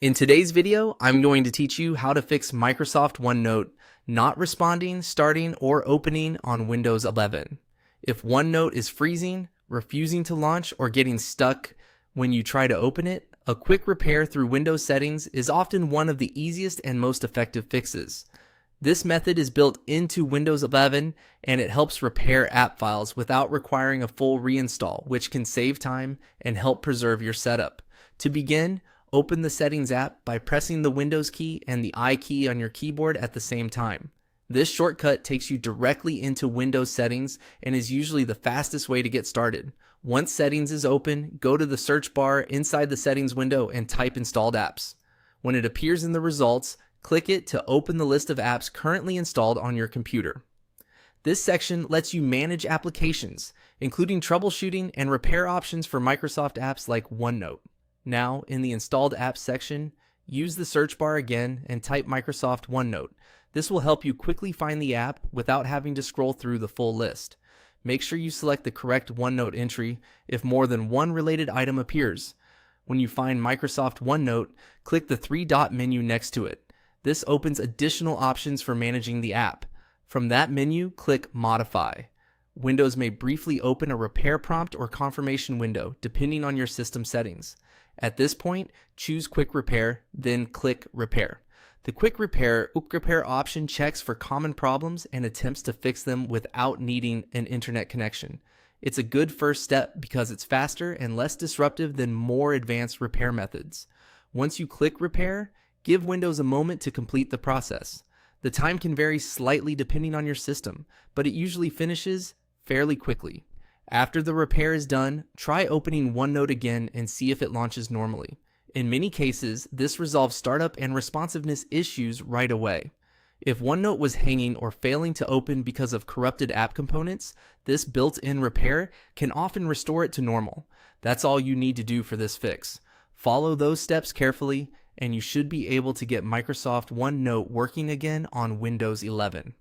In today's video, I'm going to teach you how to fix Microsoft OneNote not responding, starting, or opening on Windows 11. If OneNote is freezing, refusing to launch, or getting stuck when you try to open it, a quick repair through Windows settings is often one of the easiest and most effective fixes. This method is built into Windows 11 and it helps repair app files without requiring a full reinstall, which can save time and help preserve your setup. To begin, open the Settings app by pressing the Windows key and the I key on your keyboard at the same time. This shortcut takes you directly into Windows settings and is usually the fastest way to get started. Once Settings is open, go to the search bar inside the Settings window and type Installed Apps. When it appears in the results, click it to open the list of apps currently installed on your computer. This section lets you manage applications, including troubleshooting and repair options for Microsoft apps like OneNote. Now, in the Installed Apps section, use the search bar again and type Microsoft OneNote. This will help you quickly find the app without having to scroll through the full list. Make sure you select the correct OneNote entry if more than one related item appears. When you find Microsoft OneNote, click the three-dot menu next to it. This opens additional options for managing the app. From that menu, click Modify. Windows may briefly open a repair prompt or confirmation window, depending on your system settings. At this point, choose Quick Repair, then click Repair. The Quick Repair option checks for common problems and attempts to fix them without needing an internet connection. It's a good first step because it's faster and less disruptive than more advanced repair methods. Once you click Repair, give Windows a moment to complete the process. The time can vary slightly depending on your system, but it usually finishes fairly quickly. After the repair is done, try opening OneNote again and see if it launches normally. In many cases, this resolves startup and responsiveness issues right away. If OneNote was hanging or failing to open because of corrupted app components, this built-in repair can often restore it to normal. That's all you need to do for this fix. Follow those steps carefully, and you should be able to get Microsoft OneNote working again on Windows 11.